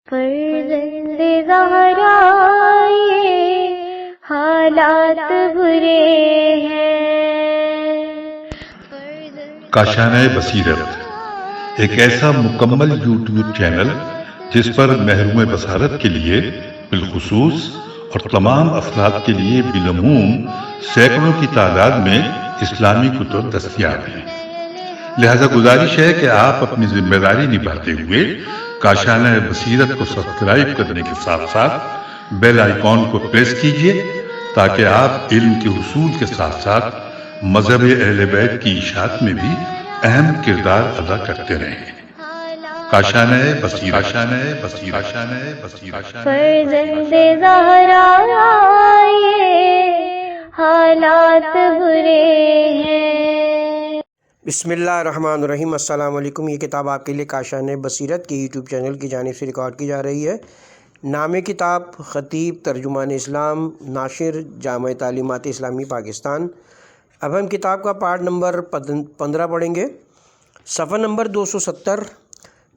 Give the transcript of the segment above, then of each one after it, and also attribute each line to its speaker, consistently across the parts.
Speaker 1: فرزند زہرا یہ حالات برے ہیں۔
Speaker 2: کاشانہ بصیرت ایک ایسا مکمل یوٹیوب چینل جس پر محروم بصارت کے لیے بالخصوص اور تمام افراد کے لیے بالعموم سینکڑوں کی تعداد میں اسلامی کتب دستیاب ہیں۔ لہذا گزارش ہے کہ آپ اپنی ذمہ داری نبھاتے ہوئے کاشانہ بصیرت کو سبسکرائب کرنے کے ساتھ ساتھ بیل آئیکن کو پریس کیجیے تاکہ آپ علم کے حصول کے ساتھ ساتھ مذہب اہل بیت کی اشاعت میں بھی اہم کردار ادا کرتے رہیں۔ کاشانہ بصیرت۔
Speaker 1: فرزند زہرا یہ حالات برے ہیں۔
Speaker 3: بسم اللہ الرحمن الرحیم۔ السلام علیکم۔ یہ کتاب آپ کے لیے کاشانہ بصیرت کے یوٹیوب چینل کی جانب سے ریکارڈ کی جا رہی ہے۔ نام کتاب خطیب ترجمان اسلام، ناشر جامع تعلیمات اسلامی پاکستان۔ اب ہم کتاب کا پارٹ نمبر 15 پڑھیں گے، صفحہ نمبر 270۔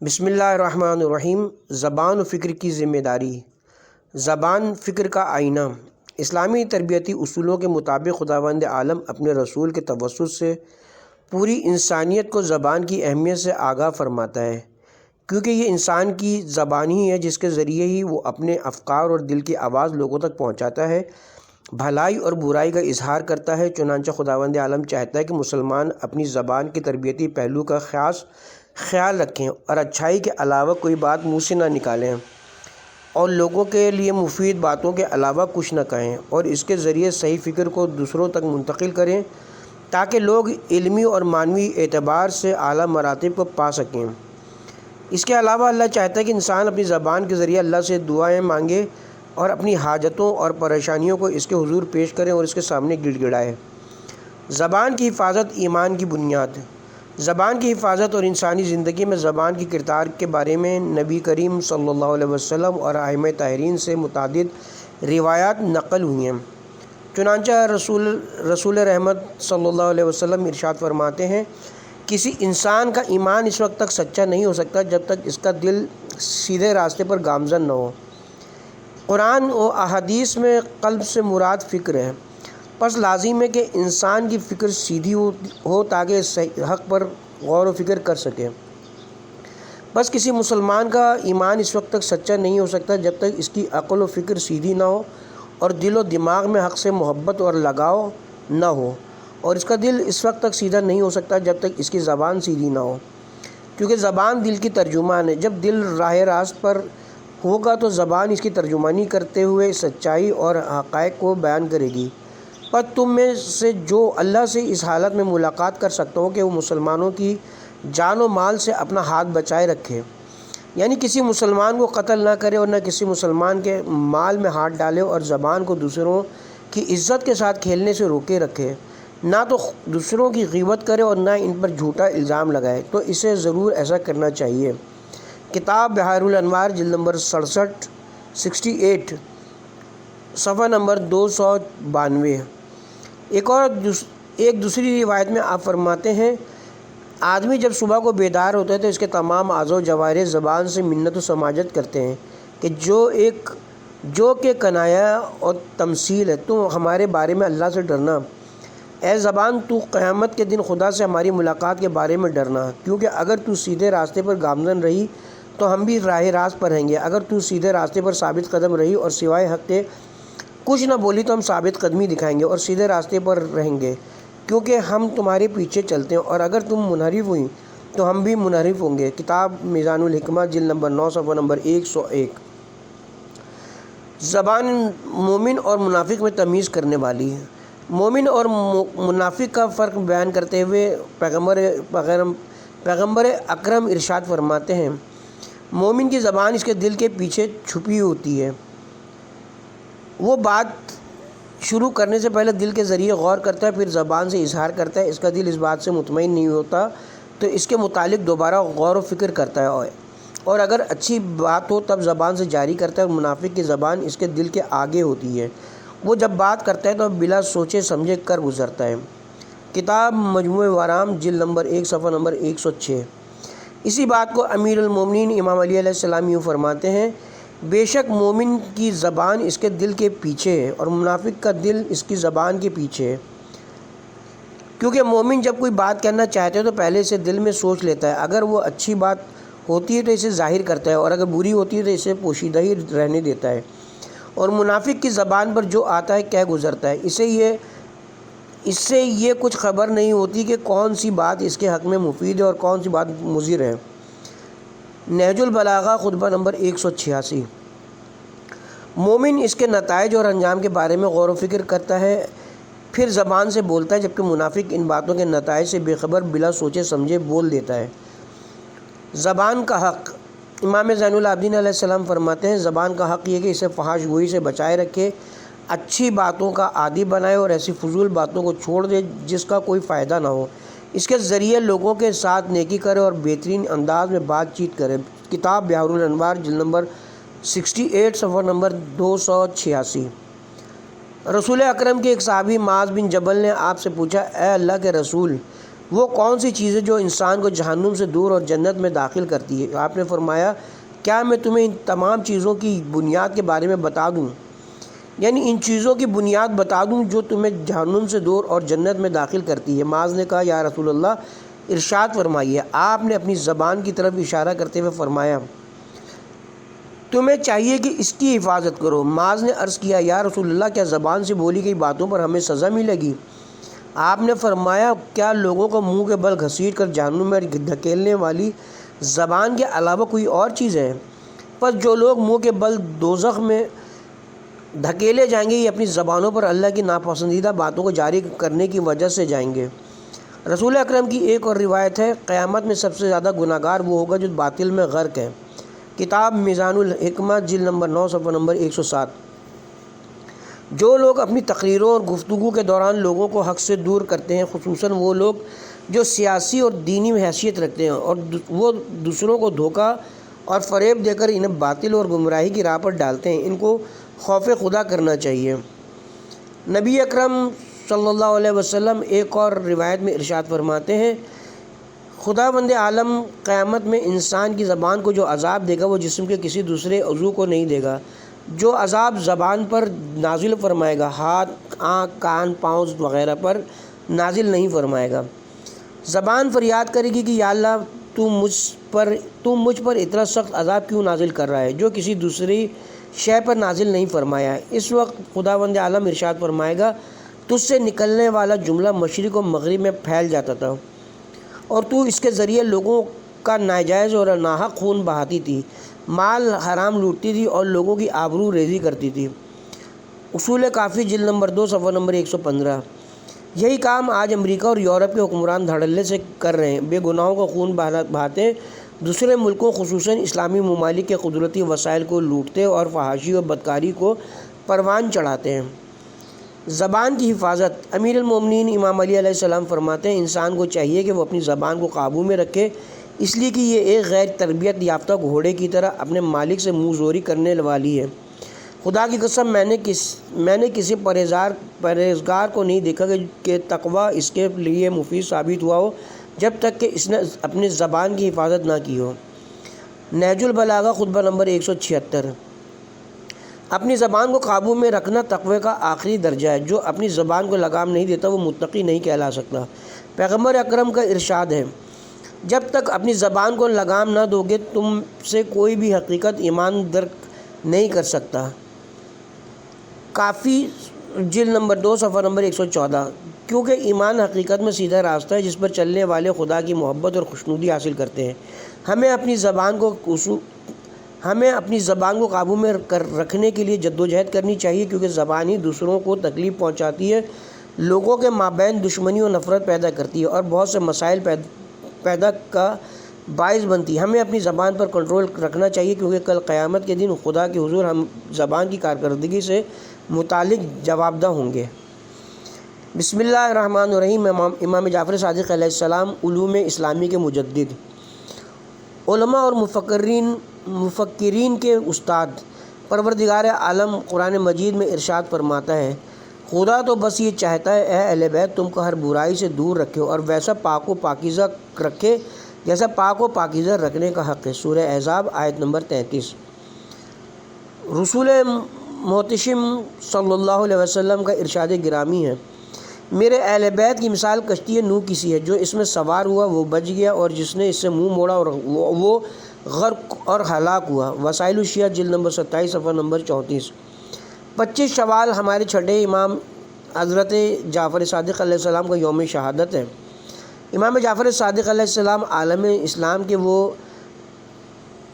Speaker 3: بسم اللہ الرحمن الرحیم۔ زبان و فکر کی ذمہ داری۔ زبان فکر کا آئینہ۔ اسلامی تربیتی اصولوں کے مطابق خداوند عالم اپنے رسول کے توسط سے پوری انسانیت کو زبان کی اہمیت سے آگاہ فرماتا ہے، کیونکہ یہ انسان کی زبان ہی ہے جس کے ذریعے ہی وہ اپنے افکار اور دل کی آواز لوگوں تک پہنچاتا ہے، بھلائی اور برائی کا اظہار کرتا ہے۔ چنانچہ خداوند عالم چاہتا ہے کہ مسلمان اپنی زبان کے تربیتی پہلو کا خاص خیال رکھیں اور اچھائی کے علاوہ کوئی بات منہ سے نہ نکالیں اور لوگوں کے لیے مفید باتوں کے علاوہ کچھ نہ کہیں، اور اس کے ذریعے صحیح فکر کو دوسروں تک منتقل کریں تاکہ لوگ علمی اور معنوی اعتبار سے اعلیٰ مراتب کو پا سکیں۔ اس کے علاوہ اللہ چاہتا ہے کہ انسان اپنی زبان کے ذریعے اللہ سے دعائیں مانگے اور اپنی حاجتوں اور پریشانیوں کو اس کے حضور پیش کریں اور اس کے سامنے گڑ گڑائے۔ زبان کی حفاظت ایمان کی بنیاد۔ زبان کی حفاظت اور انسانی زندگی میں زبان کی کردار کے بارے میں نبی کریم صلی اللہ علیہ وسلم اور ائمہ طاہرین سے متعدد روایات نقل ہوئی ہیں۔ چنانچہ رسول رحمت صلی اللہ علیہ وسلم ارشاد فرماتے ہیں، کسی انسان کا ایمان اس وقت تک سچا نہیں ہو سکتا جب تک اس کا دل سیدھے راستے پر گامزن نہ ہو۔ قرآن و احادیث میں قلب سے مراد فکر ہے، پس لازم ہے کہ انسان کی فکر سیدھی ہو تاکہ حق پر غور و فکر کر سکے۔ بس کسی مسلمان کا ایمان اس وقت تک سچا نہیں ہو سکتا جب تک اس کی عقل و فکر سیدھی نہ ہو اور دل و دماغ میں حق سے محبت اور لگاؤ نہ ہو، اور اس کا دل اس وقت تک سیدھا نہیں ہو سکتا جب تک اس کی زبان سیدھی نہ ہو، کیونکہ زبان دل کی ترجمان ہے۔ جب دل راہ راست پر ہوگا تو زبان اس کی ترجمانی کرتے ہوئے سچائی اور حقائق کو بیان کرے گی۔ پر تم میں سے جو اللہ سے اس حالت میں ملاقات کر سکتا ہو کہ وہ مسلمانوں کی جان و مال سے اپنا ہاتھ بچائے رکھے، یعنی کسی مسلمان کو قتل نہ کرے اور نہ کسی مسلمان کے مال میں ہاتھ ڈالے، اور زبان کو دوسروں کی عزت کے ساتھ کھیلنے سے روکے رکھے، نہ تو دوسروں کی غیبت کرے اور نہ ان پر جھوٹا الزام لگائے، تو اسے ضرور ایسا کرنا چاہیے۔ کتاب بحار الانوار جلد نمبر 68 صفحہ نمبر 292۔ ایک دوسری روایت میں آپ فرماتے ہیں، آدمی جب صبح کو بیدار ہوتا ہے تو اس کے تمام اعضاء و جوارح زبان سے منت و سماجت کرتے ہیں کہ جو کہ کنایا اور تمثیل ہے، تو ہمارے بارے میں اللہ سے ڈرنا۔ اے زبان، تو قیامت کے دن خدا سے ہماری ملاقات کے بارے میں ڈرنا، کیونکہ اگر تو سیدھے راستے پر گامزن رہی تو ہم بھی راہ راست پر رہیں گے، اگر تو سیدھے راستے پر ثابت قدم رہی اور سوائے حق کے کچھ نہ بولی تو ہم ثابت قدمی دکھائیں گے اور سیدھے راستے پر رہیں گے، کیونکہ ہم تمہارے پیچھے چلتے ہیں، اور اگر تم منحرف ہوئی تو ہم بھی منحرف ہوں گے۔ کتاب میزان الحکمہ جلد نمبر 9 صفحہ نمبر 101۔ زبان مومن اور منافق میں تمیز کرنے والی ہے۔ مومن اور منافق کا فرق بیان کرتے ہوئے پیغمبر اکرم ارشاد فرماتے ہیں، مومن کی زبان اس کے دل کے پیچھے چھپی ہوتی ہے، وہ بات شروع کرنے سے پہلے دل کے ذریعے غور کرتا ہے، پھر زبان سے اظہار کرتا ہے۔ اس کا دل اس بات سے مطمئن نہیں ہوتا تو اس کے متعلق دوبارہ غور و فکر کرتا ہے، اور اگر اچھی بات ہو تب زبان سے جاری کرتا ہے، اور منافق کی زبان اس کے دل کے آگے ہوتی ہے، وہ جب بات کرتا ہے تو بلا سوچے سمجھے کر گزرتا ہے۔ کتاب مجموع ورام جلد نمبر 1 صفحہ نمبر 106۔ اسی بات کو امیر المومنین امام علی علیہ السلام یوں فرماتے ہیں، بے شک مومن کی زبان اس کے دل کے پیچھے ہے اور منافق کا دل اس کی زبان کے پیچھے ہے۔ کیونکہ مومن جب کوئی بات کرنا چاہتے ہے تو پہلے اسے دل میں سوچ لیتا ہے، اگر وہ اچھی بات ہوتی ہے تو اسے ظاہر کرتا ہے اور اگر بری ہوتی ہے تو اسے پوشیدہ ہی رہنے دیتا ہے، اور منافق کی زبان پر جو آتا ہے کہہ گزرتا ہے، اس سے یہ کچھ خبر نہیں ہوتی کہ کون سی بات اس کے حق میں مفید ہے اور کون سی بات مضر ہے۔ نہج البلاغہ خطبہ نمبر 186۔ مومن اس کے نتائج اور انجام کے بارے میں غور و فکر کرتا ہے، پھر زبان سے بولتا ہے، جبکہ منافق ان باتوں کے نتائج سے بے خبر بلا سوچے سمجھے بول دیتا ہے۔ زبان کا حق۔ امام زین العابدین علیہ السلام فرماتے ہیں، زبان کا حق یہ کہ اسے فحش گوئی سے بچائے رکھے، اچھی باتوں کا عادی بنائے اور ایسی فضول باتوں کو چھوڑ دے جس کا کوئی فائدہ نہ ہو، اس کے ذریعے لوگوں کے ساتھ نیکی کرے اور بہترین انداز میں بات چیت کرے۔ کتاب بحار الانوار جلد نمبر 68 صفحہ نمبر 286۔ رسول اکرم کے ایک صحابی معاذ بن جبل نے آپ سے پوچھا، اے اللہ کے رسول، وہ کون سی چیزیں جو انسان کو جہنم سے دور اور جنت میں داخل کرتی ہے؟ آپ نے فرمایا، کیا میں تمہیں ان تمام چیزوں کی بنیاد کے بارے میں بتا دوں؟ یعنی ان چیزوں کی بنیاد بتا دوں جو تمہیں جہنم سے دور اور جنت میں داخل کرتی ہے؟ معاذ نے کہا، یا رسول اللہ ارشاد فرمائیے۔ آپ نے اپنی زبان کی طرف اشارہ کرتے ہوئے فرمایا، تمہیں چاہیے کہ اس کی حفاظت کرو۔ معاذ نے عرض کیا، یا رسول اللہ، کیا زبان سے بولی گئی باتوں پر ہمیں سزا ملے گی؟ آپ نے فرمایا، کیا لوگوں کو منہ کے بل گھسیٹ کر جہنم میں دھکیلنے والی زبان کے علاوہ کوئی اور چیز ہے؟ پس جو لوگ منہ کے بل دوزخ میں دھکیلے جائیں گے، یہ اپنی زبانوں پر اللہ کی ناپسندیدہ باتوں کو جاری کرنے کی وجہ سے جائیں گے۔ رسول اکرم کی ایک اور روایت ہے، قیامت میں سب سے زیادہ گناہگار وہ ہوگا جو باطل میں غرق ہے۔ کتاب میزان الحکمہ جلد نمبر 9 صفحہ نمبر 107۔ جو لوگ اپنی تقریروں اور گفتگو کے دوران لوگوں کو حق سے دور کرتے ہیں، خصوصاً وہ لوگ جو سیاسی اور دینی حیثیت رکھتے ہیں، اور وہ دوسروں کو دھوکہ اور فریب دے کر انہیں باطل اور گمراہی کی راہ پر ڈالتے ہیں، ان کو خوف خدا کرنا چاہیے۔ نبی اکرم صلی اللہ علیہ وسلم ایک اور روایت میں ارشاد فرماتے ہیں، خداوند عالم قیامت میں انسان کی زبان کو جو عذاب دے گا وہ جسم کے کسی دوسرے عضو کو نہیں دے گا۔ جو عذاب زبان پر نازل فرمائے گا، ہاتھ، آنکھ، کان، پاؤں وغیرہ پر نازل نہیں فرمائے گا۔ زبان فریاد کرے گی کہ یا اللہ، تو مجھ پر اتنا سخت عذاب کیوں نازل کر رہا ہے جو کسی دوسری شے پر نازل نہیں فرمایا ہے؟ اس وقت خداوند عالم ارشاد فرمائے گا، تجھ سے نکلنے والا جملہ مشرق و مغرب میں پھیل جاتا تھا اور تو اس کے ذریعے لوگوں کا ناجائز اور ناحق خون بہاتی تھی، مال حرام لوٹتی تھی اور لوگوں کی آبرو ریزی کرتی تھی۔ اصول کافی جلد نمبر 2 صفحہ نمبر 115۔ یہی کام آج امریکہ اور یورپ کے حکمران دھڑلے سے کر رہے ہیں، بے گناہوں کو خون بہاتے، دوسرے ملکوں خصوصاً اسلامی ممالک کے قدرتی وسائل کو لوٹتے اور فحاشی اور بدکاری کو پروان چڑھاتے ہیں۔ زبان کی حفاظت۔ امیر المومنین امام علی علیہ السلام فرماتے ہیں، انسان کو چاہیے کہ وہ اپنی زبان کو قابو میں رکھے، اس لیے کہ یہ ایک غیر تربیت یافتہ گھوڑے کی طرح اپنے مالک سے منہ زوری کرنے والی ہے۔ خدا کی قسم، میں نے کسی پرہیزگار کو نہیں دیکھا کہ تقویٰ اس کے لیے مفید ثابت ہوا ہو جب تک کہ اس نے اپنی زبان کی حفاظت نہ کی ہو۔ نہج البلاغہ خطبہ نمبر 176۔ اپنی زبان کو قابو میں رکھنا تقوی کا آخری درجہ ہے۔ جو اپنی زبان کو لگام نہیں دیتا وہ متقی نہیں کہلا سکتا۔ پیغمبر اکرم کا ارشاد ہے، جب تک اپنی زبان کو لگام نہ دو گے تم سے کوئی بھی حقیقت ایمان درک نہیں کر سکتا۔ کافی جلد نمبر 2 صفحہ نمبر 114۔ کیونکہ ایمان حقیقت میں سیدھا راستہ ہے جس پر چلنے والے خدا کی محبت اور خوشنودی حاصل کرتے ہیں۔ ہمیں اپنی زبان کو قابو میں رکھنے کے لیے جدوجہد کرنی چاہیے، کیونکہ زبان ہی دوسروں کو تکلیف پہنچاتی ہے، لوگوں کے مابین دشمنی اور نفرت پیدا کرتی ہے اور بہت سے مسائل پیدا کا باعث بنتی ہے۔ ہمیں اپنی زبان پر کنٹرول رکھنا چاہیے، کیونکہ کل قیامت کے دن خدا کے حضور ہم زبان کی کارکردگی سے متعلق جوابدہ ہوں گے۔ بسم اللہ الرحمن الرحیم۔ امام جعفر صادق علیہ السلام علوم اسلامی کے مجدد، علماء اور مفکرین کے استاد، پروردگار عالم قرآن مجید میں ارشاد فرماتا ہے، خدا تو بس یہ چاہتا ہے اے اہل بیت تم کو ہر برائی سے دور رکھے اور ویسا پاک و پاکیزہ رکھے جیسا پاک و پاکیزہ رکھنے کا حق ہے۔ سورہ احزاب آیت نمبر 33۔ رسول محتشم صلی اللہ علیہ وسلم کا ارشاد گرامی ہے، میرے اہل بیت کی مثال کشتی نوح کی سی ہے، جو اس میں سوار ہوا وہ بچ گیا، اور جس نے اس سے منہ موڑا اور وہ غرق اور ہلاک ہوا۔ وسائل الشیعہ جلد نمبر 27 صفحہ نمبر 34۔ 25 شوال ہمارے چھٹے امام حضرت جعفر صادق علیہ السلام کا یوم شہادت ہے۔ امام جعفر صادق علیہ السلام عالم اسلام کے وہ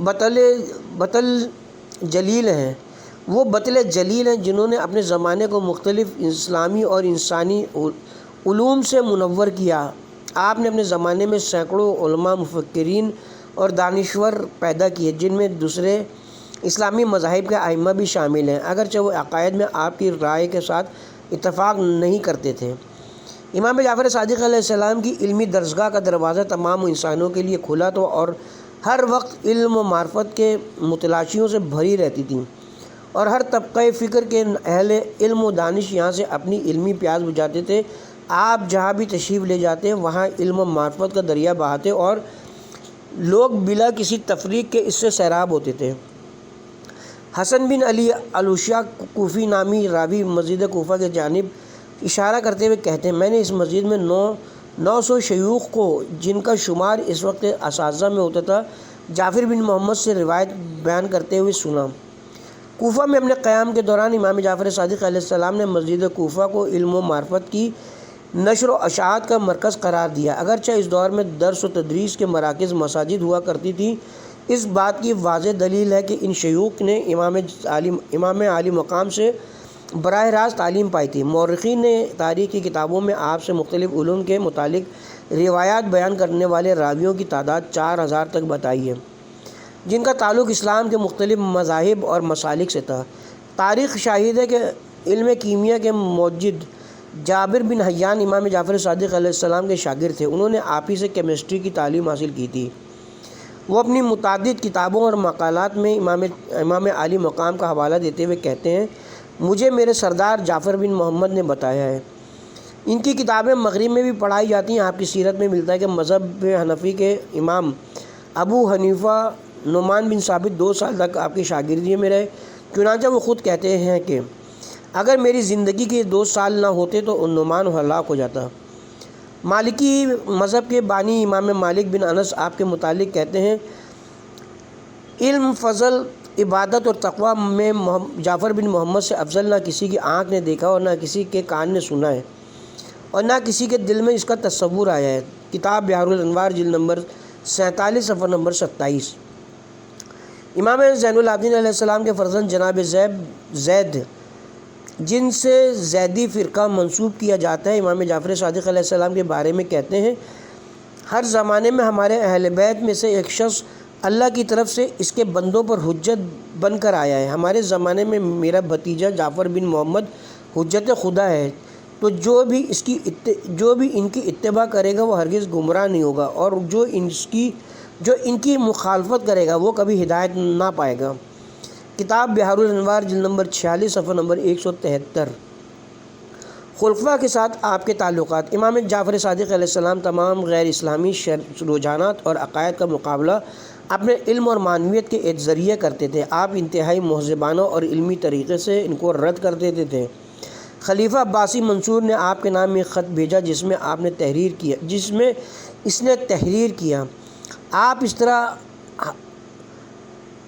Speaker 3: بطل جلیل ہیں، جنہوں نے اپنے زمانے کو مختلف اسلامی اور انسانی علوم سے منور کیا۔ آپ نے اپنے زمانے میں سینکڑوں علماء، مفکرین اور دانشور پیدا کیے، جن میں دوسرے اسلامی مذاہب کے ائمہ بھی شامل ہیں، اگرچہ وہ عقائد میں آپ کی رائے کے ساتھ اتفاق نہیں کرتے تھے۔ امام جعفر صادق علیہ السلام کی علمی درسگاہ کا دروازہ تمام انسانوں کے لیے کھلا تو، اور ہر وقت علم و معرفت کے متلاشیوں سے بھری رہتی تھی، اور ہر طبقہ فکر کے اہل علم و دانش یہاں سے اپنی علمی پیاس بجھاتے تھے۔ آپ جہاں بھی تشریف لے جاتے وہاں علم و معرفت کا دریا بہاتے، اور لوگ بلا کسی تفریق کے اس سے سیراب ہوتے تھے۔ حسن بن علی الوشا کوفی نامی راوی مسجد کوفہ کی جانب اشارہ کرتے ہوئے کہتے ہیں، میں نے اس مسجد میں 900 شیوخ کو، جن کا شمار اس وقت اساتذہ میں ہوتا تھا، جعفر بن محمد سے روایت بیان کرتے ہوئے سنا۔ کوفہ میں اپنے قیام کے دوران امام جعفر صادق علیہ السلام نے مسجد کوفہ کو علم و معرفت کی نشر و اشاعت کا مرکز قرار دیا، اگرچہ اس دور میں درس و تدریس کے مراکز مساجد ہوا کرتی تھی۔ اس بات کی واضح دلیل ہے کہ ان شیوخ نے امام عالی مقام سے براہ راست تعلیم پائی تھی۔ مورخین نے تاریخ کی کتابوں میں آپ سے مختلف علوم کے متعلق روایات بیان کرنے والے راویوں کی تعداد 4000 تک بتائی ہے، جن کا تعلق اسلام کے مختلف مذاہب اور مسالک سے تھا۔ تاریخ شاہد ہے کہ علم کیمیا کے موجد جابر بن حیان امام جعفر صادق علیہ السلام کے شاگرد تھے۔ انہوں نے آپ ہی سے کیمسٹری کی تعلیم حاصل کی تھی۔ وہ اپنی متعدد کتابوں اور مقالات میں امام عالی مقام کا حوالہ دیتے ہوئے کہتے ہیں، مجھے میرے سردار جعفر بن محمد نے بتایا ہے۔ ان کی کتابیں مغرب میں بھی پڑھائی جاتی ہیں۔ آپ کی سیرت میں ملتا ہے کہ مذہب حنفی کے امام ابو حنیفہ نعمان بن ثابت 2 سال تک آپ کی شاگردی میں رہے۔ چنانچہ وہ خود کہتے ہیں کہ اگر میری زندگی کے 2 سال نہ ہوتے تو نعمان ہلاک ہو جاتا۔ مالکی مذہب کے بانی امام مالک بن انس آپ کے متعلق کہتے ہیں، علم، فضل، عبادت اور تقویٰ میں جعفر بن محمد سے افضل نہ کسی کی آنکھ نے دیکھا اور نہ کسی کے کان نے سنا ہے، اور نہ کسی کے دل میں اس کا تصور آیا ہے۔ کتاب بحار الانوار جلد نمبر 47 صفحہ نمبر 27۔ امام زین العابدین علیہ السلام کے فرزند جناب زید، جن سے زیدی فرقہ منسوب کیا جاتا ہے، امام جعفر صادق علیہ السلام کے بارے میں کہتے ہیں، ہر زمانے میں ہمارے اہل بیت میں سے ایک شخص اللہ کی طرف سے اس کے بندوں پر حجت بن کر آیا ہے۔ ہمارے زمانے میں میرا بھتیجا جعفر بن محمد حجت خدا ہے، تو جو بھی ان کی اتباع کرے گا وہ ہرگز گمراہ نہیں ہوگا، اور جو ان کی مخالفت کرے گا وہ کبھی ہدایت نہ پائے گا۔ کتاب بحار الانوار جلد نمبر 46 صفحہ نمبر 173۔ خلفاء کے ساتھ آپ کے تعلقات۔ امام جعفر صادق علیہ السلام تمام غیر اسلامی رجحانات اور عقائد کا مقابلہ اپنے علم اور معنویت کے ایک ذریعے کرتے تھے۔ آپ انتہائی مہذبانہ اور علمی طریقے سے ان کو رد کر دیتے تھے۔ خلیفہ عباسی منصور نے آپ کے نام میں خط بھیجا جس میں اس نے تحریر کیا، آپ اس طرح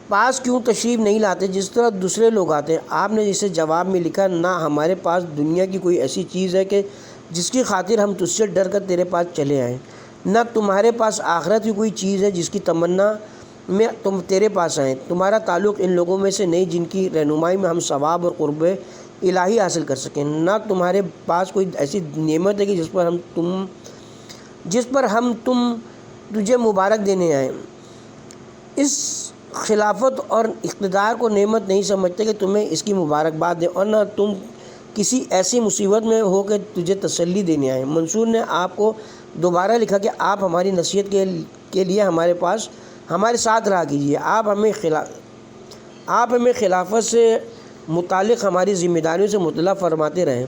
Speaker 3: پاس کیوں تشریف نہیں لاتے جس طرح دوسرے لوگ آتے ہیں؟ آپ نے اسے جواب میں لکھا، نہ ہمارے پاس دنیا کی کوئی ایسی چیز ہے کہ جس کی خاطر ہم تجھ سے ڈر کر تیرے پاس چلے آئیں، نہ تمہارے پاس آخرت کی کوئی چیز ہے جس کی تمنا میں تم تیرے پاس آئیں۔ تمہارا تعلق ان لوگوں میں سے نہیں جن کی رہنمائی میں ہم ثواب اور قرب الہی حاصل کر سکیں، نہ تمہارے پاس کوئی ایسی نعمت ہے کہ جس پر ہم تجھے مبارک دینے آئیں۔ اس خلافت اور اقتدار کو نعمت نہیں سمجھتے کہ تمہیں اس کی مبارکباد دیں، اور نہ تم کسی ایسی مصیبت میں ہو کہ تجھے تسلی دینے آئیں۔ منصور نے آپ کو دوبارہ لکھا کہ آپ ہماری نصیحت کے لیے ہمارے ساتھ رہا کیجیے، آپ ہمیں خلافت سے متعلق ہماری ذمہ داریوں سے مطلع فرماتے رہیں،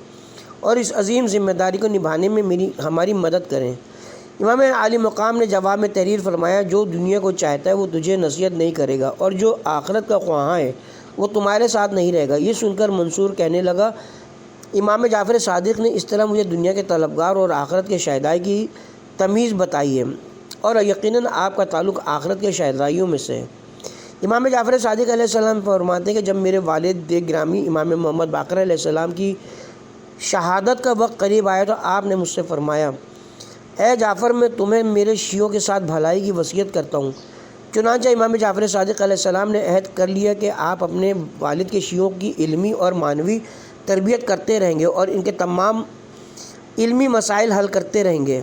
Speaker 3: اور اس عظیم ذمہ داری کو نبھانے میں ہماری مدد کریں۔ امام عالی مقام نے جواب میں تحریر فرمایا، جو دنیا کو چاہتا ہے وہ تجھے نصیحت نہیں کرے گا، اور جو آخرت کا خواہاں ہے وہ تمہارے ساتھ نہیں رہے گا۔ یہ سن کر منصور کہنے لگا، امام جعفر صادق نے اس طرح مجھے دنیا کے طلبگار اور آخرت کے شہداء کی تمیز بتائی ہے، اور یقیناً آپ کا تعلق آخرت کے شہدائیوں میں سے ہے۔ امام جعفر صادق علیہ السلام فرماتے ہیں کہ جب میرے والد گرامی امام محمد باقر علیہ السلام کی شہادت کا وقت قریب آیا تو آپ نے مجھ سے فرمایا، اے جعفر، میں تمہیں میرے شیعوں کے ساتھ بھلائی کی وصیت کرتا ہوں۔ چنانچہ امام جعفر صادق علیہ السلام نے عہد کر لیا کہ آپ اپنے والد کے شیعوں کی علمی اور معنوی تربیت کرتے رہیں گے اور ان کے تمام علمی مسائل حل کرتے رہیں گے،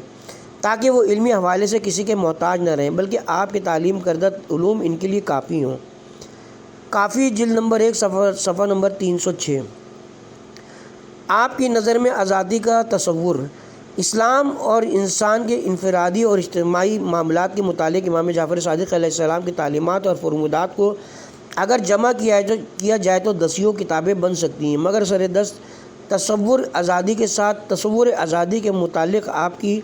Speaker 3: تاکہ وہ علمی حوالے سے کسی کے محتاج نہ رہیں، بلکہ آپ کے تعلیم کردہ علوم ان کے لیے کافی ہوں۔ کافی جلد نمبر 1 صفحہ نمبر 306۔ آپ کی نظر میں آزادی کا تصور۔ اسلام اور انسان کے انفرادی اور اجتماعی معاملات کے متعلق امام جعفر صادق علیہ السلام کی تعلیمات اور فرمودات کو اگر جمع کیا جائے تو دسیوں کتابیں بن سکتی ہیں، مگر سر دست تصور آزادی کے متعلق آپ کی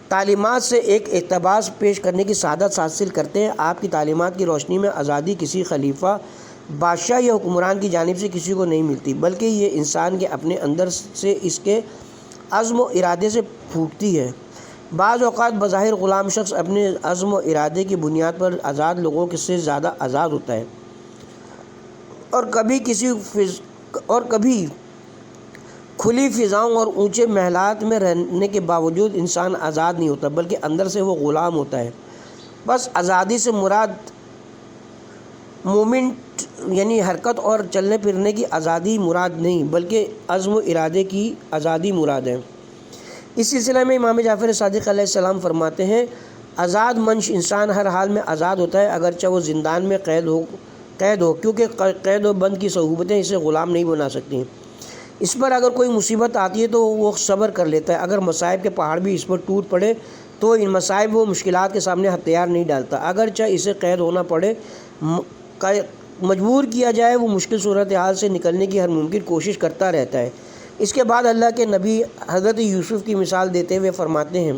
Speaker 3: تعلیمات سے ایک اقتباس پیش کرنے کی سعادت حاصل کرتے ہیں۔ آپ کی تعلیمات کی روشنی میں آزادی کسی خلیفہ، بادشاہ یا حکمران کی جانب سے کسی کو نہیں ملتی، بلکہ یہ انسان کے اپنے اندر سے اس کے عزم و ارادے سے پھوٹتی ہے۔ بعض اوقات بظاہر غلام شخص اپنے عزم و ارادے کی بنیاد پر آزاد لوگوں سے زیادہ آزاد ہوتا ہے، اور کبھی کھلی فضاؤں اور اونچے محلات میں رہنے کے باوجود انسان آزاد نہیں ہوتا، بلکہ اندر سے وہ غلام ہوتا ہے۔ بس آزادی سے مراد مومنٹ یعنی حرکت اور چلنے پھرنے کی آزادی مراد نہیں، بلکہ عزم و ارادے کی آزادی مراد ہے۔ اس سلسلے میں امام جعفر صادق علیہ السلام فرماتے ہیں، آزاد منش انسان ہر حال میں آزاد ہوتا ہے، اگرچہ وہ زندان میں قید ہو، کیونکہ قید و بند کی صعوبتیں اسے غلام نہیں بنا سکتی۔ اس پر اگر کوئی مصیبت آتی ہے تو وہ صبر کر لیتا ہے، اگر مصائب کے پہاڑ بھی اس پر ٹوٹ پڑے تو ان مصائب و مشکلات کے سامنے ہتھیار نہیں ڈالتا، اگرچہ اسے قید ہونا پڑے، مجبور کیا جائے، وہ مشکل صورتحال سے نکلنے کی ہر ممکن کوشش کرتا رہتا ہے۔ اس کے بعد اللہ کے نبی حضرت یوسف کی مثال دیتے ہوئے فرماتے ہیں،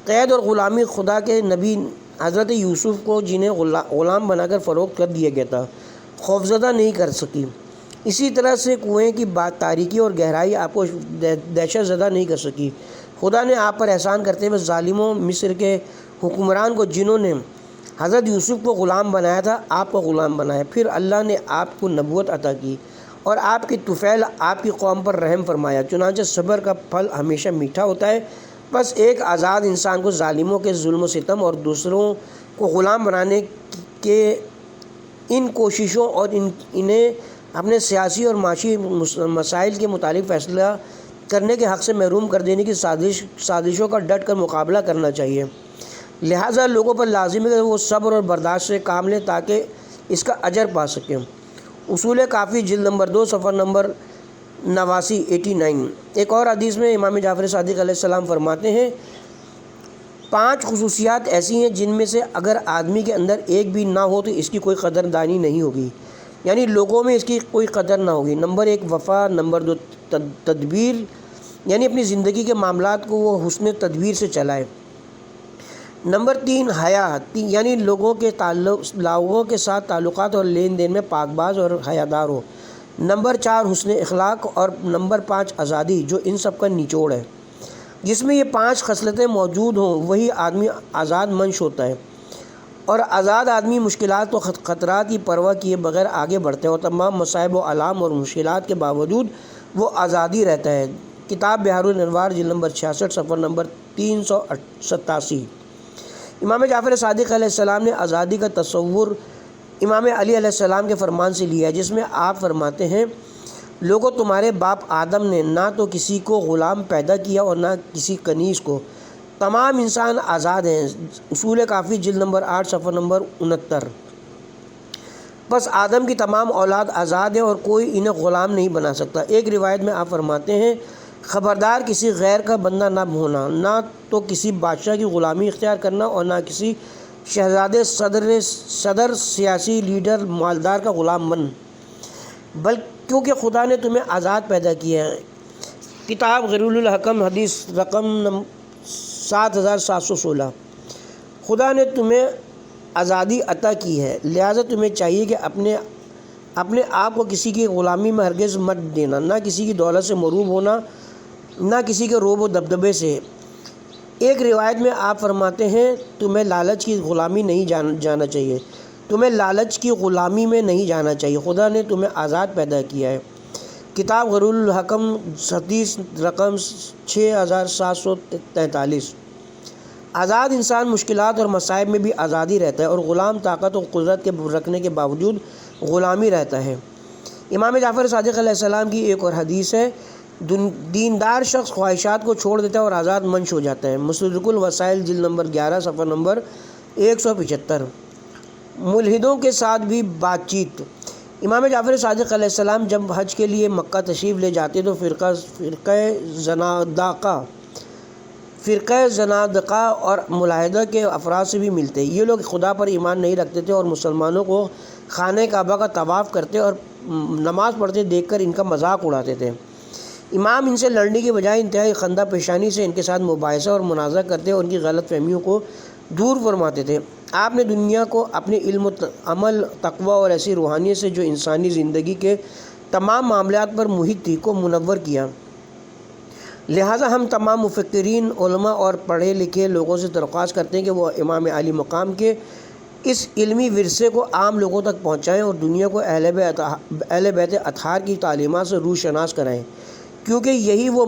Speaker 3: قید اور غلامی خدا کے نبی حضرت یوسف کو جنہیں غلام بنا کر فروخت کر دیا گیا تھا، خوفزدہ نہیں کر سکی۔ اسی طرح سے کنویں کی تاریکی اور گہرائی آپ کو دہشت زدہ نہیں کر سکی۔ خدا نے آپ پر احسان کرتے ہوئے ظالموں مصر کے حکمران کو، جنہوں نے حضرت یوسف کو غلام بنایا تھا، آپ کو غلام بنایا، پھر اللہ نے آپ کو نبوت عطا کی اور آپ کی طفیل آپ کی قوم پر رحم فرمایا۔ چنانچہ صبر کا پھل ہمیشہ میٹھا ہوتا ہے۔ بس ایک آزاد انسان کو ظالموں کے ظلم و ستم اور دوسروں کو غلام بنانے کے ان کوششوں اور انہیں اپنے سیاسی اور معاشی مسائل کے متعلق فیصلہ کرنے کے حق سے محروم کر دینے کی سازشوں کا ڈٹ کر مقابلہ کرنا چاہیے۔ لہٰذا لوگوں پر لازم ہے کہ وہ صبر اور برداشت سے کام لیں تاکہ اس کا اجر پا سکیں۔ اصول کافی جلد نمبر 2 صفحہ نمبر 89۔ ایک اور حدیث میں امام جعفر صادق علیہ السلام فرماتے ہیں، 5 خصوصیات ایسی ہیں جن میں سے اگر آدمی کے اندر ایک بھی نہ ہو تو اس کی کوئی قدردانی نہیں ہوگی، یعنی لوگوں میں اس کی کوئی قدر نہ ہوگی۔ نمبر 1 وفا، نمبر 2 تدبیر، یعنی اپنی زندگی کے معاملات کو وہ حسن تدبیر سے چلائے۔ نمبر 3 حیا، یعنی لوگوں کے ساتھ تعلقات اور لین دین میں پاک باز اور حیادار ہو۔ نمبر 4 حسن اخلاق، اور نمبر 5 آزادی، جو ان سب کا نچوڑ ہے۔ جس میں یہ 5 خصلتیں موجود ہوں وہی آدمی آزاد منش ہوتا ہے، اور آزاد آدمی مشکلات و خطرات کی پرواہ کیے بغیر آگے بڑھتے ہیں، اور تمام مصائب و آلام اور مشکلات کے باوجود وہ آزادی رہتا ہے۔ کتاب بحار الانوار جلد نمبر 66 صفحہ نمبر 387۔ امام جعفر صادق علیہ السلام نے آزادی کا تصور امام علی علیہ السلام کے فرمان سے لیا، جس میں آپ فرماتے ہیں، لوگوں تمہارے باپ آدم نے نہ تو کسی کو غلام پیدا کیا اور نہ کسی کنیز کو، تمام انسان آزاد ہیں۔ اصول کافی جلد نمبر 8 صفحہ نمبر 69۔ بس آدم کی تمام اولاد آزاد ہے اور کوئی انہیں غلام نہیں بنا سکتا۔ ایک روایت میں آپ فرماتے ہیں، خبردار کسی غیر کا بندہ نہ ہونا، نہ تو کسی بادشاہ کی غلامی اختیار کرنا اور نہ کسی شہزادے، صدر، سیاسی لیڈر، مالدار کا غلام بن، کیونکہ خدا نے تمہیں آزاد پیدا کیا ہے۔ کتاب غرول الحکم حدیث رقم 7716 خدا نے تمہیں آزادی عطا کی ہے، لہٰذا تمہیں چاہیے کہ اپنے آپ کو کسی کی غلامی میں ہرگز مت دینا، نہ کسی کی دولت سے مروب ہونا، نہ کسی کے روب و دبدبے سے۔ ایک روایت میں آپ فرماتے ہیں تمہیں لالچ کی غلامی نہیں جانا چاہیے، تمہیں لالچ کی غلامی میں نہیں جانا چاہیے، خدا نے تمہیں آزاد پیدا کیا ہے۔ کتاب غرور الحکم حدیث رقم 6743۔ آزاد انسان مشکلات اور مصائب میں بھی آزادی رہتا ہے، اور غلام طاقت و قدرت کے رکھنے کے باوجود غلامی رہتا ہے۔ امام جعفر صادق علیہ السلام کی ایک اور حدیث ہے، دیندار شخص خواہشات کو چھوڑ دیتا ہے اور آزاد منش ہو جاتا ہے۔ مستدرک الوسائل جلد نمبر 11 صفحہ نمبر 175۔ ملحدوں کے ساتھ بھی بات چیت۔ امام جعفر صادق علیہ السلام جب حج کے لیے مکہ تشریف لے جاتے تو فرقہ زنادقہ اور ملاحدہ کے افراد سے بھی ملتے۔ یہ لوگ خدا پر ایمان نہیں رکھتے تھے اور مسلمانوں کو خانہ کعبہ کا طواف کرتے اور نماز پڑھتے دیکھ کر ان کا مذاق اڑاتے تھے۔ امام ان سے لڑنے کی بجائے انتہائی خندہ پیشانی سے ان کے ساتھ مباحثہ اور مناظرہ کرتے اور ان کی غلط فہمیوں کو دور فرماتے تھے۔ آپ نے دنیا کو اپنے علم و عمل، تقوی اور ایسی روحانیت سے جو انسانی زندگی کے تمام معاملات پر محیط تھی کو منور کیا۔ لہٰذا ہم تمام مفکرین، علماء اور پڑھے لکھے لوگوں سے درخواست کرتے ہیں کہ وہ امام عالی مقام کے اس علمی ورثے کو عام لوگوں تک پہنچائیں اور دنیا کو اہل بیت اطہار کی تعلیمات سے روشناس کرائیں، کیونکہ یہی وہ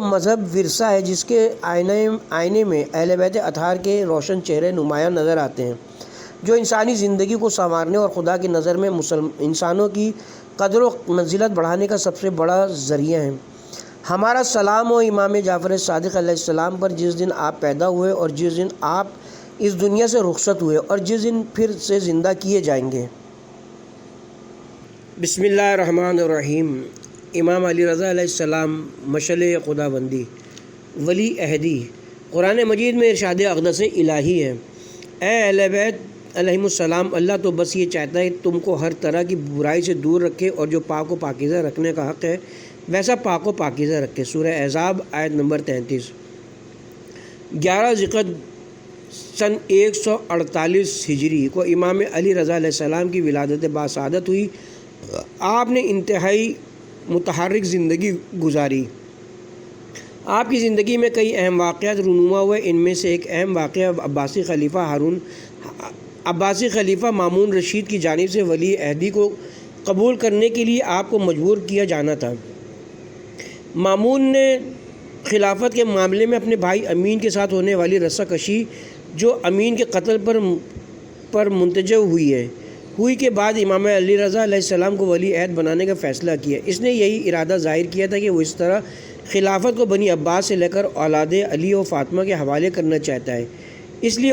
Speaker 3: مذہب ورثہ ہے جس کے آئینے میں اہل بیت اطہار کے روشن چہرے نمایاں نظر آتے ہیں، جو انسانی زندگی کو سنوارنے اور خدا کی نظر میں انسانوں کی قدر و منزلت بڑھانے کا سب سے بڑا ذریعہ ہیں۔ ہمارا سلام ہو امام جعفر صادق علیہ السلام پر، جس دن آپ پیدا ہوئے اور جس دن آپ اس دنیا سے رخصت ہوئے اور جس دن پھر سے زندہ کیے جائیں گے۔ بسم اللہ الرحمن الرحیم۔ امام علی رضا علیہ السلام مشعل خدا بندی، ولی عہدی۔ قرآن مجید میں ارشاد اقدس الہی ہے، اے اہل بیت علیہم السلام، اللہ تو بس یہ چاہتا ہے تم کو ہر طرح کی برائی سے دور رکھے اور جو پاک و پاکیزہ رکھنے کا حق ہے ویسا پاک و پاکیزہ رکھے۔ سورہ احزاب آیت نمبر 33۔ 11 ذوالقعدہ سن 148 ہجری کو امام علی رضا علیہ السلام کی ولادت باسعادت ہوئی۔ آپ نے انتہائی متحرک زندگی گزاری۔ آپ کی زندگی میں کئی اہم واقعات رونما ہوئے۔ ان میں سے ایک اہم واقعہ عباسی خلیفہ مامون رشید کی جانب سے ولی عہدی کو قبول کرنے کے لیے آپ کو مجبور کیا جانا تھا۔ مامون نے خلافت کے معاملے میں اپنے بھائی امین کے ساتھ ہونے والی رسہ کشی جو امین کے قتل پر منتجب ہوئی کے بعد امام علی رضا علیہ السلام کو ولی عہد بنانے کا فیصلہ کیا۔ اس نے یہی ارادہ ظاہر کیا تھا کہ وہ اس طرح خلافت کو بنی عباس سے لے کر اولاد علی و فاطمہ کے حوالے کرنا چاہتا ہے۔ اس لیے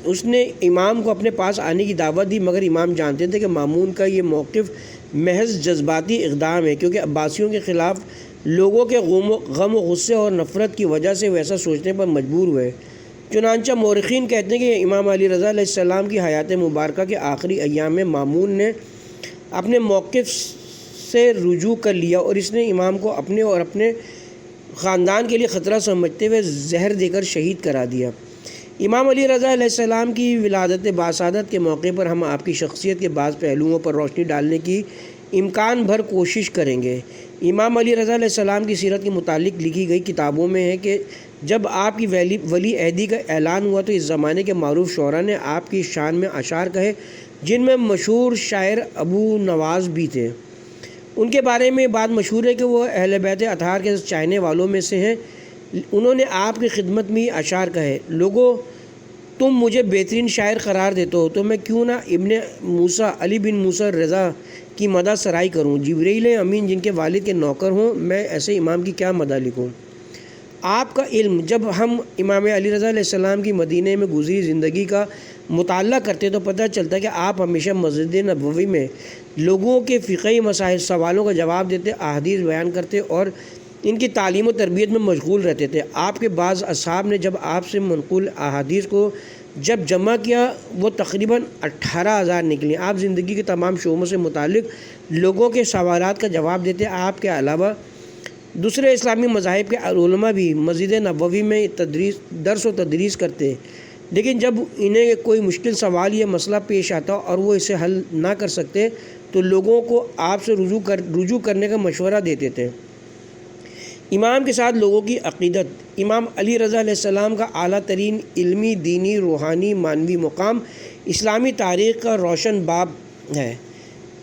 Speaker 3: اس نے امام کو اپنے پاس آنے کی دعوت دی، مگر امام جانتے تھے کہ مامون کا یہ موقف محض جذباتی اقدام ہے، کیونکہ عباسیوں کے خلاف لوگوں کے غم و غصے اور نفرت کی وجہ سے وہ ایسا سوچنے پر مجبور ہوئے۔ چنانچہ مورخین کہتے ہیں کہ امام علی رضا علیہ السلام کی حیات مبارکہ کے آخری ایام میں مامون نے اپنے موقف سے رجوع کر لیا اور اس نے امام کو اپنے اور اپنے خاندان کے لیے خطرہ سمجھتے ہوئے زہر دے کر شہید کرا دیا۔ امام علی رضا علیہ السلام کی ولادت باسعادت کے موقع پر ہم آپ کی شخصیت کے بعض پہلوؤں پر روشنی ڈالنے کی امکان بھر کوشش کریں گے۔ امام علی رضا علیہ السلام کی سیرت کے متعلق لکھی گئی کتابوں میں ہے کہ جب آپ کی ولی عہدی کا اعلان ہوا تو اس زمانے کے معروف شعراء نے آپ کی شان میں اشعار کہے، جن میں مشہور شاعر ابو نواز بھی تھے۔ ان کے بارے میں بات مشہور ہے کہ وہ اہل بیت اطہار کے چاہنے والوں میں سے ہیں۔ انہوں نے آپ کی خدمت میں اشعار کہے، لوگو تم مجھے بہترین شاعر قرار دیتے ہو تو میں کیوں نہ ابن موسیٰ علی بن موسیٰ رضا کی مدح سرائی کروں، جبریل امین جن کے والد کے نوکر ہوں، میں ایسے امام کی کیا مدح لکھوں۔ آپ کا علم، جب ہم امام علی رضا علیہ السلام کی مدینہ میں گزری زندگی کا مطالعہ کرتے تو پتہ چلتا ہے کہ آپ ہمیشہ مسجد نبوی میں لوگوں کے فقہی مسائل سوالوں کا جواب دیتے، احادیث بیان کرتے اور ان کی تعلیم و تربیت میں مشغول رہتے تھے۔ آپ کے بعض اصحاب نے جب آپ سے منقول احادیث کو جب جمع کیا وہ تقریباً 18,000 نکلی۔ آپ زندگی کے تمام شعبوں سے متعلق لوگوں کے سوالات کا جواب دیتے۔ آپ کے علاوہ دوسرے اسلامی مذاہب کے علماء بھی مسجد نبوی میں درس و تدریس کرتے، لیکن جب انہیں کوئی مشکل سوال یا مسئلہ پیش آتا اور وہ اسے حل نہ کر سکتے تو لوگوں کو آپ سے رجوع کرنے کا مشورہ دیتے تھے۔ امام کے ساتھ لوگوں کی عقیدت۔ امام علی رضا علیہ السلام کا اعلیٰ ترین علمی، دینی، روحانی، معنوی مقام اسلامی تاریخ کا روشن باب ہے۔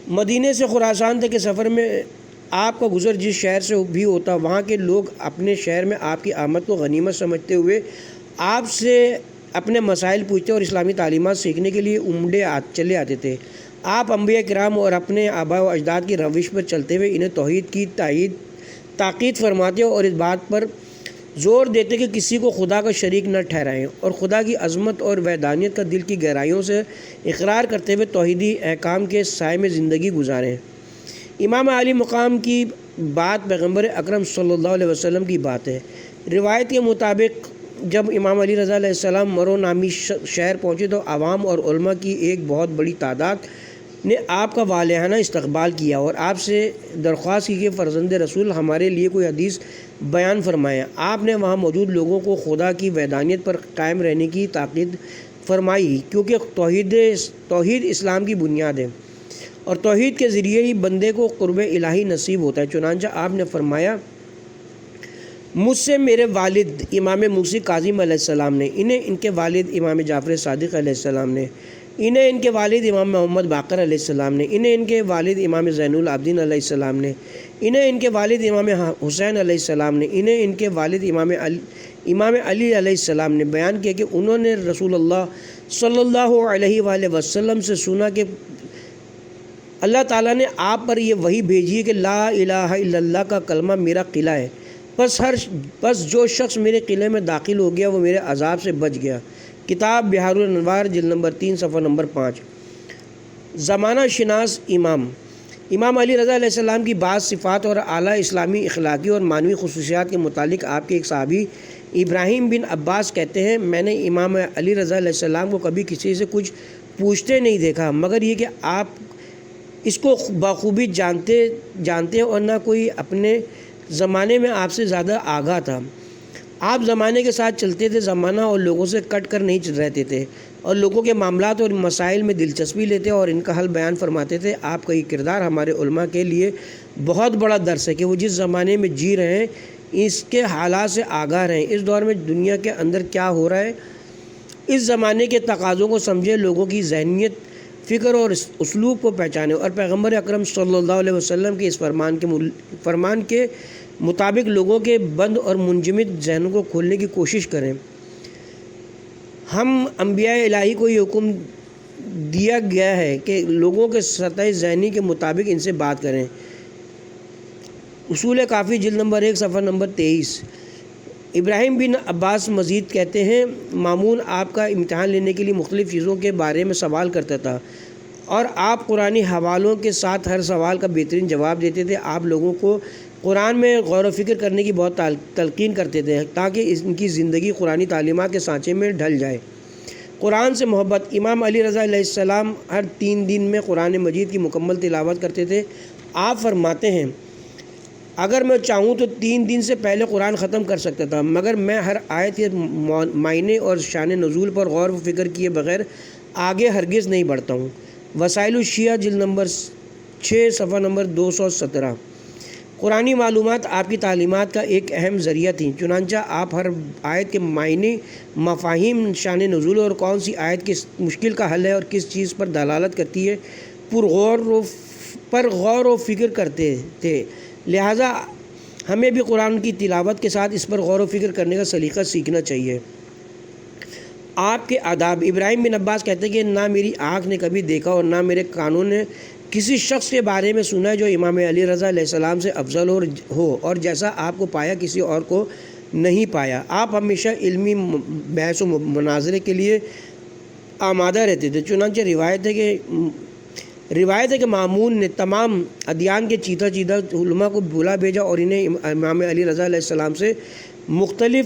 Speaker 3: مدینے سے خراسان تک کے سفر میں آپ کا گزر جس شہر سے بھی ہوتا، وہاں کے لوگ اپنے شہر میں آپ کی آمد کو غنیمت سمجھتے ہوئے آپ سے اپنے مسائل پوچھتے اور اسلامی تعلیمات سیکھنے کے لیے عمدے چلے آتے تھے۔ آپ انبیاء کرام اور اپنے آباء و اجداد کی روش پر چلتے ہوئے انہیں توحید کی تاکید فرماتے اور اس بات پر زور دیتے کہ کسی کو خدا کا شریک نہ ٹھہرائیں، اور خدا کی عظمت اور وحدانیت کا دل کی گہرائیوں سے اقرار کرتے ہوئے توحیدی احکام کے سائے میں زندگی گزاریں۔ امام علی مقام کی بات پیغمبر اکرم صلی اللہ علیہ وسلم کی بات ہے۔ روایت کے مطابق جب امام علی رضا علیہ السلام مرو نامی شہر پہنچے تو عوام اور علماء کی ایک بہت بڑی تعداد نے آپ کا والہانہ استقبال کیا اور آپ سے درخواست کی کہ فرزند رسول ہمارے لیے کوئی حدیث بیان فرمائیں۔ آپ نے وہاں موجود لوگوں کو خدا کی وحدانیت پر قائم رہنے کی تاکید فرمائی، کیونکہ توحید اسلام کی بنیاد ہے اور توحید کے ذریعے ہی بندے کو قرب الہی نصیب ہوتا ہے۔ چنانچہ آپ نے فرمایا، مجھ سے میرے والد امام موسی کاظم علیہ السلام نے، انہیں ان کے والد امام جعفر صادق علیہ السلام نے، انہیں ان کے والد امام محمد باقر علیہ السلام نے، انہیں ان کے والد امام زین العابدین علیہ السلام نے، انہیں ان کے والد امام حسین علیہ السلام نے، انہیں ان کے والد امام علی علیہ السلام نے بیان کیا کہ انہوں نے رسول اللہ صلی اللہ علیہ وآلہ وسلم سے سنا کہ اللہ تعالیٰ نے آپ پر یہ وحی بھیجی ہے کہ لا الہ الا اللہ کا کلمہ میرا قلعہ ہے، بس جو شخص میرے قلعے میں داخل ہو گیا وہ میرے عذاب سے بچ گیا۔ کتاب بہار الانوار جلد نمبر 3 صفحہ نمبر 5۔ زمانہ شناس امام علی رضا علیہ السلام کی بعض صفات اور اعلیٰ اسلامی اخلاقی اور معنوی خصوصیات کے متعلق آپ کے ایک صحابی ابراہیم بن عباس کہتے ہیں، میں نے امام علی رضا علیہ السلام کو کبھی کسی سے کچھ پوچھتے نہیں دیکھا مگر یہ کہ آپ اس کو بخوبی جانتے ہیں اور نہ کوئی اپنے زمانے میں آپ سے زیادہ آگاہ تھا۔ آپ زمانے کے ساتھ چلتے تھے، زمانہ اور لوگوں سے کٹ کر نہیں رہتے تھے اور لوگوں کے معاملات اور مسائل میں دلچسپی لیتے اور ان کا حل بیان فرماتے تھے۔ آپ کا یہ کردار ہمارے علماء کے لیے بہت بڑا درس ہے کہ وہ جس زمانے میں جی رہے ہیں اس کے حالات سے آگاہ رہیں، اس دور میں دنیا کے اندر کیا ہو رہا ہے، اس زمانے کے تقاضوں کو سمجھیں، لوگوں کی ذہنیت، فکر اور اسلوب کو پہچانیں اور پیغمبر اکرم صلی اللہ علیہ وسلم کے اس فرمان کے مطابق لوگوں کے بند اور منجمد ذہنوں کو کھولنے کی کوشش کریں۔ ہم انبیاء الہی کو یہ حکم دیا گیا ہے کہ لوگوں کے سطح ذہنی کے مطابق ان سے بات کریں۔ اصول کافی جلد نمبر 1 صفحہ نمبر 23۔ ابراہیم بن عباس مزید کہتے ہیں، مامون آپ کا امتحان لینے کے لیے مختلف چیزوں کے بارے میں سوال کرتا تھا اور آپ قرآنی حوالوں کے ساتھ ہر سوال کا بہترین جواب دیتے تھے۔ آپ لوگوں کو قرآن میں غور و فکر کرنے کی بہت تلقین کرتے تھے تاکہ ان کی زندگی قرآنی تعلیمات کے سانچے میں ڈھل جائے۔ قرآن سے محبت۔ امام علی رضا علیہ السلام ہر 3 دن میں قرآن مجید کی مکمل تلاوت کرتے تھے۔ آپ فرماتے ہیں، اگر میں چاہوں تو 3 دن سے پہلے قرآن ختم کر سکتا تھا، مگر میں ہر آیت کے معنی اور شان نزول پر غور و فکر کیے بغیر آگے ہرگز نہیں بڑھتا ہوں۔ وسائل الشیعہ جلد نمبر 6 صفحہ نمبر 217۔ قرآنی معلومات آپ کی تعلیمات کا ایک اہم ذریعہ تھیں، چنانچہ آپ ہر آیت کے معنی، مفاہیم، شان نزول اور کون سی آیت کس مشکل کا حل ہے اور کس چیز پر دلالت کرتی ہے پر غور و فکر کرتے تھے۔ لہٰذا ہمیں بھی قرآن کی تلاوت کے ساتھ اس پر غور و فکر کرنے کا سلیقہ سیکھنا چاہیے۔ آپ کے آداب۔ ابراہیم بن عباس کہتے ہیں کہ نہ میری آنکھ نے کبھی دیکھا اور نہ میرے کانوں نے کسی شخص کے بارے میں سنا جو امام علی رضا علیہ السلام سے افضل ہو اور جیسا آپ کو پایا کسی اور کو نہیں پایا۔ آپ ہمیشہ علمی بحث و مناظرے کے لیے آمادہ رہتے تھے، چنانچہ روایت ہے کہ مامون نے تمام ادیان کے چیدہ علماء کو بلا بھیجا اور انہیں امام علی رضا علیہ السلام سے مختلف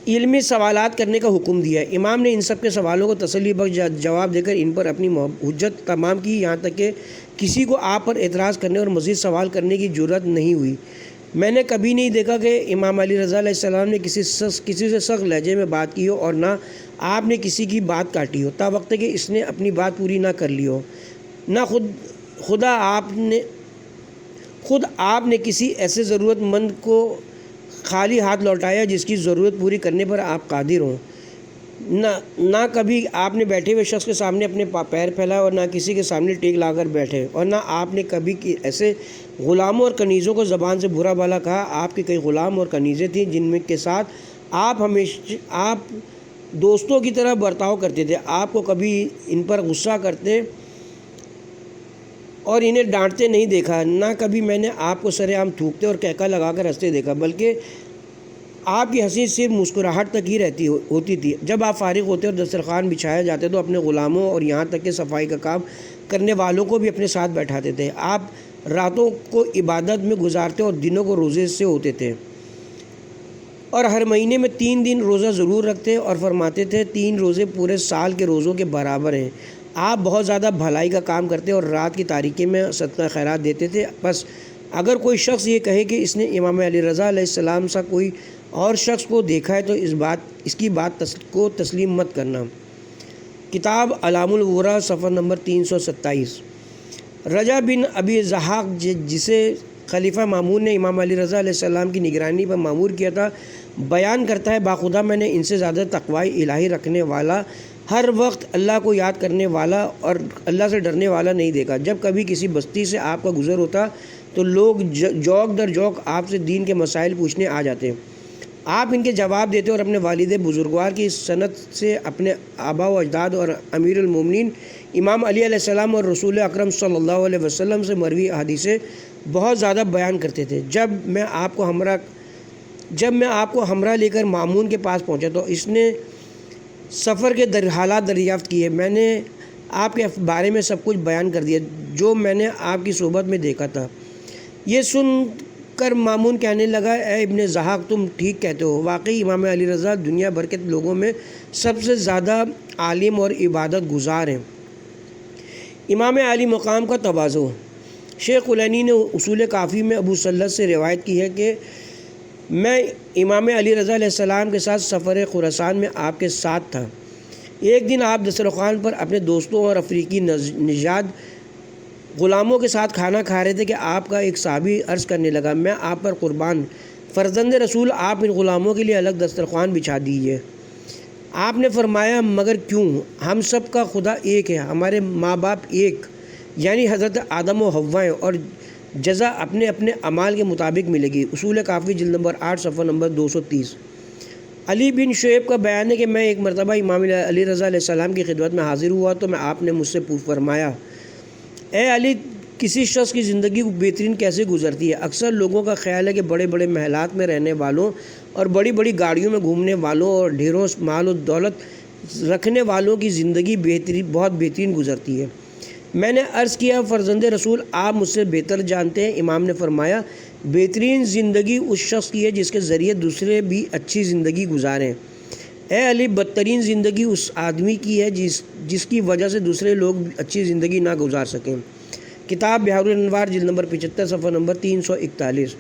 Speaker 3: علمی سوالات کرنے کا حکم دیا ہے۔ امام نے ان سب کے سوالوں کو تسلی بخش جواب دے کر ان پر اپنی حجت تمام کی، یہاں تک کہ کسی کو آپ پر اعتراض کرنے اور مزید سوال کرنے کی جرأت نہیں ہوئی۔ میں نے کبھی نہیں دیکھا کہ امام علی رضا علیہ السلام نے کسی سے سخت لہجے میں بات کی ہو، اور نہ آپ نے کسی کی بات کاٹی ہو تا وقت کہ اس نے اپنی بات پوری نہ کر لی ہو۔ نہ خود آپ نے کسی ایسے ضرورت مند کو خالی ہاتھ لوٹایا جس کی ضرورت پوری کرنے پر آپ قادر ہوں۔ نہ کبھی آپ نے بیٹھے ہوئے شخص کے سامنے اپنے پیر پھیلائے اور نہ کسی کے سامنے ٹیک لا کر بیٹھے، اور نہ آپ نے کبھی ایسے غلاموں اور کنیزوں کو زبان سے برا بھلا کہا۔ آپ کے کئی غلام اور کنیزیں تھیں جن میں کے ساتھ آپ دوستوں کی طرح برتاؤ کرتے تھے۔ آپ کو کبھی ان پر غصہ کرتے اور انہیں ڈانٹتے نہیں دیکھا، نہ کبھی میں نے آپ کو سر عام تھوکتے اور کہکا لگا کر ہنستے دیکھا، بلکہ آپ کی ہنسی صرف مسکراہٹ تک ہی ہوتی تھی۔ جب آپ فارغ ہوتے اور دسترخوان بچھایا جاتے تو اپنے غلاموں اور یہاں تک کہ صفائی کا کام کرنے والوں کو بھی اپنے ساتھ بیٹھاتے تھے۔ آپ راتوں کو عبادت میں گزارتے اور دنوں کو روزے سے ہوتے تھے، اور ہر مہینے میں 3 دن روزہ ضرور رکھتے اور فرماتے تھے 3 روزے پورے سال کے روزوں کے برابر ہیں۔ آپ بہت زیادہ بھلائی کا کام کرتے اور رات کی تاریکی میں صدقہ خیرات دیتے تھے۔ بس اگر کوئی شخص یہ کہے کہ اس نے امام علی رضا علیہ السلام سا کوئی اور شخص کو دیکھا ہے تو اس کی بات کو تسلیم مت کرنا۔ کتاب علام الورا صفحہ نمبر 327۔ رجا بن ابی زحاق جسے خلیفہ مامون نے امام علی رضا علیہ السلام کی نگرانی پر مامور کیا تھا، بیان کرتا ہے باخدا میں نے ان سے زیادہ تقوی الہی رکھنے والا، ہر وقت اللہ کو یاد کرنے والا اور اللہ سے ڈرنے والا نہیں دیکھا۔ جب کبھی کسی بستی سے آپ کا گزر ہوتا تو لوگ جوک در جوک آپ سے دین کے مسائل پوچھنے آ جاتے، آپ ان کے جواب دیتے اور اپنے والد بزرگوار کی سنت سے اپنے آبا و اجداد اور امیر المومنین امام علی علیہ السلام اور رسول اکرم صلی اللہ علیہ وسلم سے مروی احادیثیں بہت زیادہ بیان کرتے تھے۔ جب میں آپ کو ہمراہ لے کر مامون کے پاس پہنچا تو اس نے سفر کے حالات دریافت کیے۔ میں نے آپ کے بارے میں سب کچھ بیان کر دیا جو میں نے آپ کی صحبت میں دیکھا تھا۔ یہ سن کر مامون کہنے لگا، اے ابن زحاق، تم ٹھیک کہتے ہو، واقعی امام علی رضا دنیا بھر کے لوگوں میں سب سے زیادہ عالم اور عبادت گزار ہیں۔ امام علی مقام کا تواضع۔ شیخ کلینی نے اصول کافی میں ابو سلط سے روایت کی ہے کہ میں امام علی رضا علیہ السلام کے ساتھ سفر خراسان میں آپ کے ساتھ تھا۔ ایک دن آپ دسترخوان پر اپنے دوستوں اور افریقی نژاد غلاموں کے ساتھ کھانا کھا رہے تھے کہ آپ کا ایک صحابی عرض کرنے لگا، میں آپ پر قربان فرزند رسول، آپ ان غلاموں کے لیے الگ دسترخوان بچھا دیجیے۔ آپ نے فرمایا، مگر کیوں؟ ہم سب کا خدا ایک ہے، ہمارے ماں باپ ایک یعنی حضرت آدم و حوا ہیں، اور جزا اپنے اپنے اعمال کے مطابق ملے گی۔ اصول کافی جلد نمبر 8 صفحہ نمبر 230۔ علی بن شعیب کا بیان ہے کہ میں ایک مرتبہ امام علی رضا علیہ السلام کی خدمت میں حاضر ہوا تو آپ نے مجھ سے فرمایا، اے علی، کسی شخص کی زندگی بہترین کیسے گزرتی ہے؟ اکثر لوگوں کا خیال ہے کہ بڑے بڑے محلات میں رہنے والوں اور بڑی بڑی گاڑیوں میں گھومنے والوں اور ڈھیروں مال و دولت رکھنے والوں کی زندگی بہت بہترین گزرتی ہے۔ میں نے عرض کیا، فرزند رسول، آپ مجھ سے بہتر جانتے ہیں۔ امام نے فرمایا، بہترین زندگی اس شخص کی ہے جس کے ذریعے دوسرے بھی اچھی زندگی گزاریں۔ اے علی، بدترین زندگی اس آدمی کی ہے جس کی وجہ سے دوسرے لوگ اچھی زندگی نہ گزار سکیں۔ کتاب بحار الانوار جلد نمبر 75 صفحہ نمبر 341۔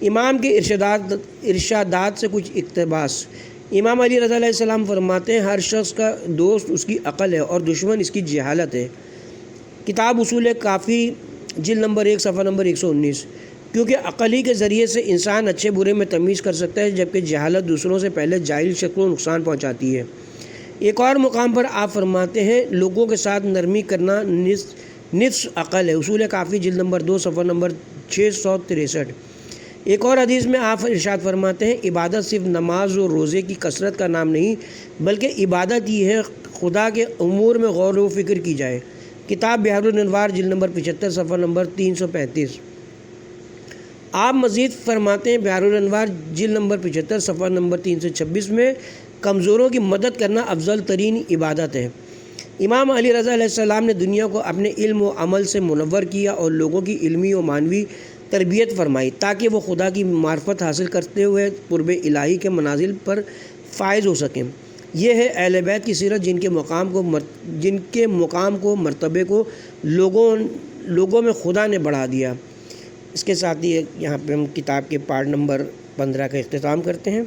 Speaker 3: امام کے ارشادات سے کچھ اقتباس۔ امام علی رضا علیہ السلام فرماتے ہیں، ہر شخص کا دوست اس کی عقل ہے اور دشمن اس کی جہالت ہے۔ کتاب اصول کافی جلد نمبر 1 صفحہ نمبر 119۔ کیونکہ عقل ہی کے ذریعے سے انسان اچھے برے میں تمیز کر سکتا ہے، جبکہ جہالت دوسروں سے پہلے جاہل شخص کو نقصان پہنچاتی ہے۔ ایک اور مقام پر آپ فرماتے ہیں، لوگوں کے ساتھ نرمی کرنا نصف عقل ہے۔ اصول کافی جلد نمبر 2 صفحہ نمبر 663۔ ایک اور حدیث میں آپ ارشاد فرماتے ہیں، عبادت صرف نماز و روزے کی کثرت کا نام نہیں، بلکہ عبادت یہ ہے خدا کے امور میں غور و فکر کی جائے۔ کتاب بحار الانوار جلد نمبر 75 صفحہ نمبر 335۔ آپ مزید فرماتے ہیں، بحار الانوار جلد نمبر 75 صفحہ نمبر 326 میں، کمزوروں کی مدد کرنا افضل ترین عبادت ہے۔ امام علی رضا علیہ السلام نے دنیا کو اپنے علم و عمل سے منور کیا اور لوگوں کی علمی و معنوی تربیت فرمائی تاکہ وہ خدا کی معرفت حاصل کرتے ہوئے قرب الہی کے منازل پر فائز ہو سکیں۔ یہ ہے اہل بیت کی سیرت جن کے مقام کو مرتبے کو لوگوں میں خدا نے بڑھا دیا۔ اس کے ساتھ ہی یہاں پہ ہم کتاب کے پارٹ نمبر 15 کا اختتام کرتے ہیں۔